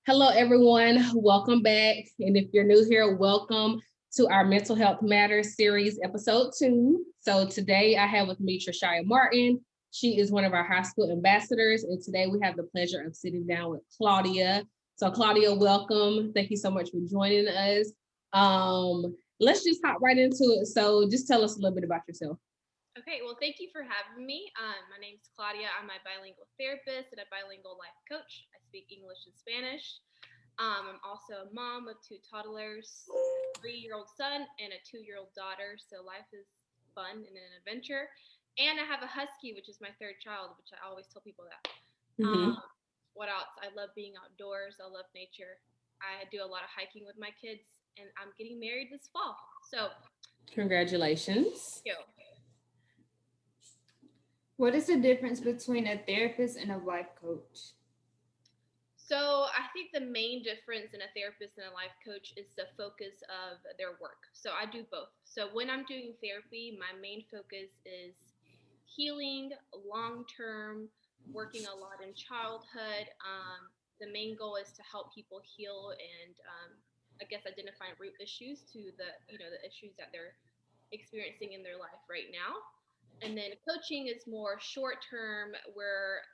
Hello, everyone. Welcome back. And if you're new here, welcome to our Mental Health Matters series, episode 2. So today I have with me Trishia Martin. She is one of our high school ambassadors. And today we have the pleasure of sitting down with Claudia. So Claudia, welcome. Thank you so much for joining us. Let's just hop right into it. So just tell us a little bit about yourself. Okay, well, thank you for having me. My name's Claudia. I'm a bilingual therapist and a bilingual life coach. I speak English and Spanish. I'm also a mom of two toddlers, a 3-year-old son and a 2-year-old daughter. So life is fun and an adventure. And I have a husky, which is my third child, which I always tell people that. Mm-hmm. What else? I love being outdoors. I love nature. I do a lot of hiking with my kids, and I'm getting married this fall. So, Congratulations. yo, What is the difference between a therapist and a life coach? So I think the main difference in a therapist and a life coach is the focus of their work. So I do both. So when I'm doing therapy, my main focus is healing, long term, working a lot in childhood. The main goal is to help people heal and I guess identify root issues to the issues that they're experiencing in their life right now. And then coaching is more short term, where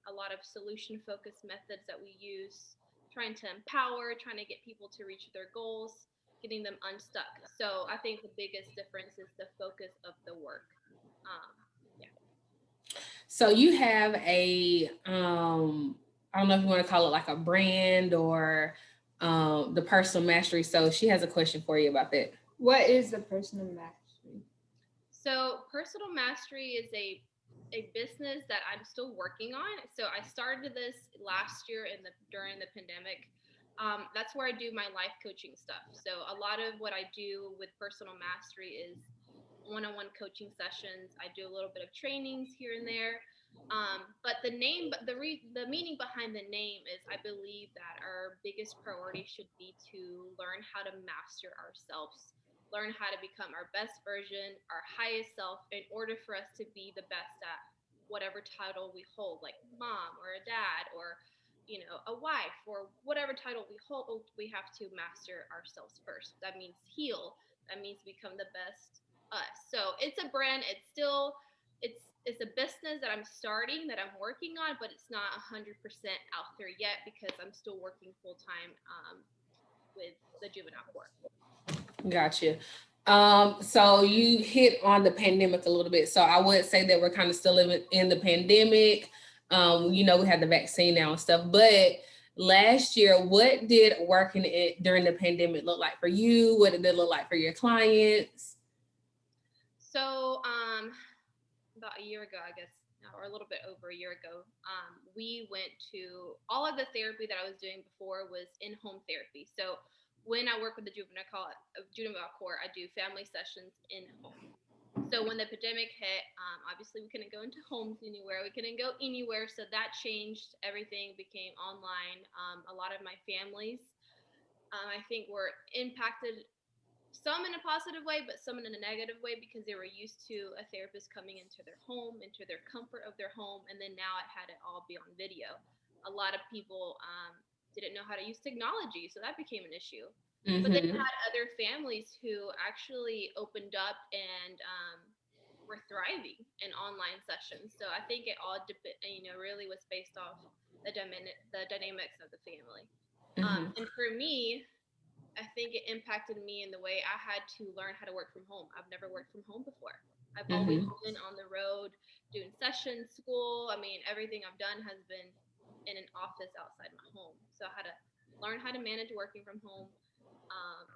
a lot of solution focused methods that we use, trying to empower, trying to get people to reach their goals, getting them unstuck. So I think the biggest difference is the focus of the work. Um, yeah. So you have I don't know if you want to call it like a brand or the personal mastery. So she has a question for you about that. What is the personal mastery? So personal mastery is a business that I'm still working on. So I started this last year during the pandemic. That's where I do my life coaching stuff. So a lot of what I do with personal mastery is one-on-one coaching sessions. I do a little bit of trainings here and there. But the meaning behind the name is I believe that our biggest priority should be to learn how to master ourselves, learn how to become our best version, our highest self, in order for us to be the best at whatever title we hold, like mom or a dad or a wife or whatever title we hold. We have to master ourselves first. That means heal. That means become the best us. So it's a brand. It's a business that I'm starting, that I'm working on, but it's not 100% out there yet because I'm still working full time with the juvenile court. Gotcha. So you hit on the pandemic a little bit. So I would say that we're kind of still living in the pandemic. We had the vaccine now and stuff, but last year, what did working it during the pandemic look like for you? What did it look like for your clients? So about a year ago, I guess, or a little bit over a year ago, we went to all of the therapy that I was doing before was in home therapy. So when I work with the juvenile court, I do family sessions in home. So when the pandemic hit, obviously we couldn't go into homes anywhere. We couldn't go anywhere. So that changed everything, became online. A lot of my families, I think, were impacted, some in a positive way, but some in a negative way, because they were used to a therapist coming into their home, into their comfort of their home, and then now it had it all be on video. A lot of people didn't know how to use technology, so that became an issue. But then you Mm-hmm. had other families who actually opened up and were thriving in online sessions. So I think it all really was based off the dynamics of the family. Mm-hmm. And for me, I think it impacted me in the way I had to learn how to work from home. I've never worked from home before. I've always Mm-hmm. been on the road doing sessions, school. I mean, everything I've done has been in an office outside my home. So I had to learn how to manage working from home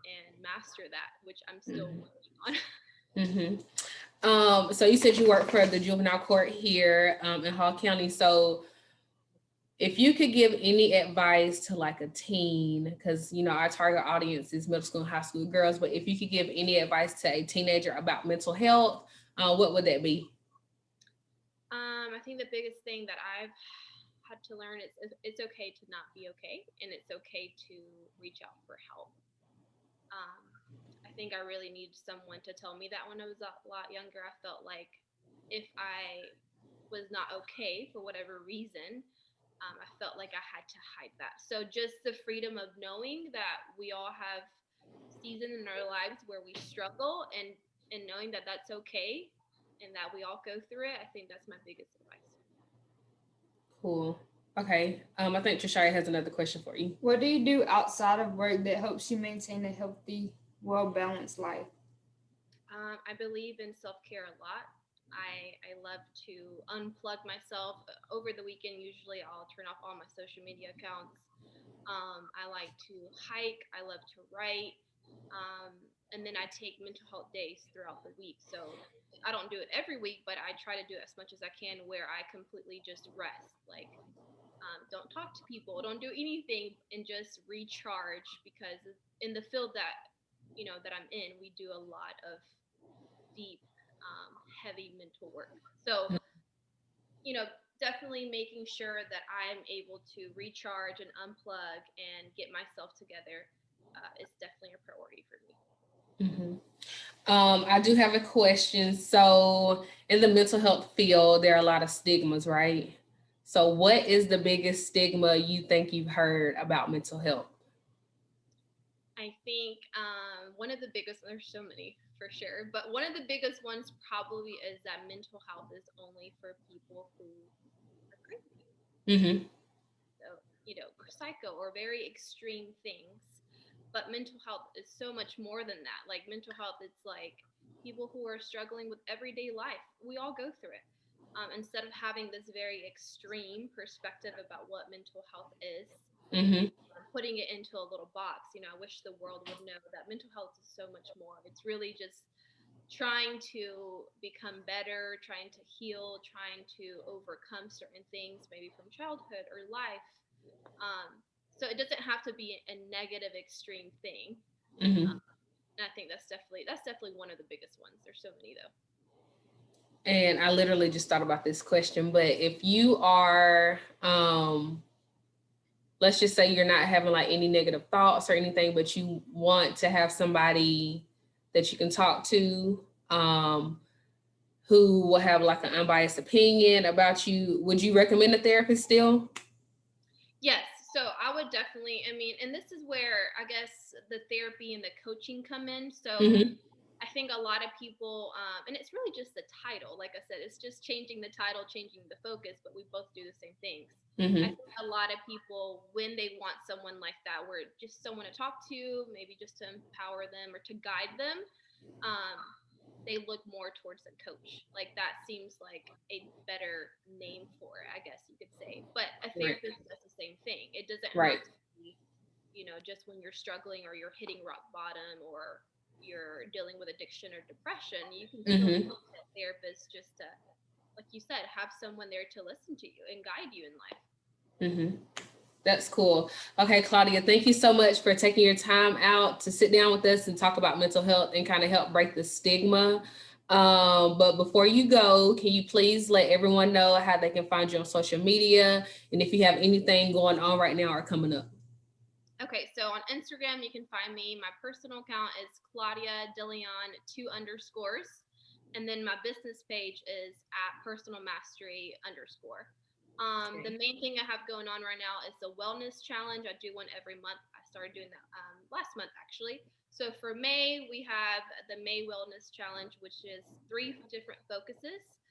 and master that, which I'm still working on. Mm-hmm. So you said you work for the juvenile court here in Hall County. So if you could give any advice to like a teen, because our target audience is middle school and high school girls, but if you could give any advice to a teenager about mental health, what would that be? I think the biggest thing that I've had to learn is it's okay to not be okay, and it's okay to reach out for help. Um, I think I really need someone to tell me that when I was a lot younger. I felt like if I was not okay for whatever reason, I felt like I had to hide that. So just the freedom of knowing that we all have seasons in our lives where we struggle, and knowing that that's okay and that we all go through it, I think that's my biggest advice. Cool. Okay. I think Trishaya has another question for you. What do you do outside of work that helps you maintain a healthy, well-balanced life? I believe in self-care a lot. I love to unplug myself over the weekend. Usually I'll turn off all my social media accounts. I like to hike. I love to write. Um, and then I take mental health days throughout the week. So I don't do it every week, but I try to do as much as I can where I completely just rest. Like, don't talk to people, don't do anything, and just recharge, because in the field that that I'm in, we do a lot of deep, heavy mental work. So, you know, definitely making sure that I'm able to recharge and unplug and get myself together is definitely a priority for me. Mhm. I do have a question. So, in the mental health field, there are a lot of stigmas, right? So, what is the biggest stigma you think you've heard about mental health? I think one of the biggest, there's so many for sure, but one of the biggest ones probably is that mental health is only for people who are crazy. Mm-hmm. So, psycho or very extreme things. But mental health is so much more than that. Like mental health, it's like people who are struggling with everyday life. We all go through it. Instead of having this very extreme perspective about what mental health is, Mm-hmm. putting it into a little box, I wish the world would know that mental health is so much more. It's really just trying to become better, trying to heal, trying to overcome certain things, maybe from childhood or life. So it doesn't have to be a negative, extreme thing. Mm-hmm. And I think that's definitely one of the biggest ones. There's so many though. And I literally just thought about this question, but if you are, let's just say you're not having like any negative thoughts or anything, but you want to have somebody that you can talk to, who will have like an unbiased opinion about you, would you recommend a therapist still? Yes. So I would definitely, I mean, and this is where I guess the therapy and the coaching come in. So Mm-hmm. I think a lot of people, and it's really just the title. Like I said, it's just changing the title, changing the focus, but we both do the same things. I Mm-hmm. think a lot of people, when they want someone like that, where just someone to talk to, maybe just to empower them or to guide them, um, they look more towards a coach. Like that seems like a better name for it, I guess you could say. But a Right. therapist does the same thing. It doesn't Right. have to be, just when you're struggling or you're hitting rock bottom or you're dealing with addiction or depression. You can still Mm-hmm. see a therapist just to, like you said, have someone there to listen to you and guide you in life. Mm-hmm. That's cool. Okay, Claudia, thank you so much for taking your time out to sit down with us and talk about mental health and kind of help break the stigma. But before you go, can you please let everyone know how they can find you on social media and if you have anything going on right now or coming up? Okay, so on Instagram, you can find me. My personal account is Claudia DeLeon, 2 underscores. And then my business page is at personal mastery underscore. Okay. The main thing I have going on right now is the wellness challenge. I do one every month. I started doing that last month, actually. So for May, we have the May Wellness Challenge, which is 3 different focuses.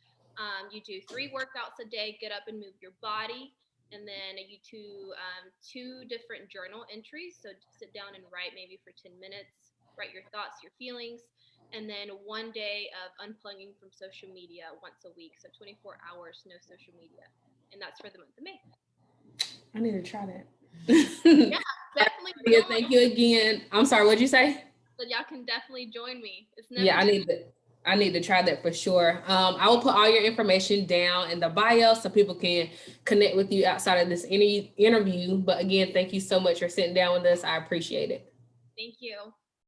You do 3 workouts a day, get up and move your body, and then you do 2 different journal entries. So sit down and write maybe for 10 minutes, write your thoughts, your feelings, and then 1 day of unplugging from social media once a week. So 24 hours, no social media. And that's for the month of May. I need to try that. Yeah, definitely Claudia, join. thank you again. I'm sorry, what'd you say? So y'all can definitely join me. It's never Yeah, too. I need to try that for sure. I will put all your information down in the bio so people can connect with you outside of this interview. But again, thank you so much for sitting down with us. I appreciate it. Thank you.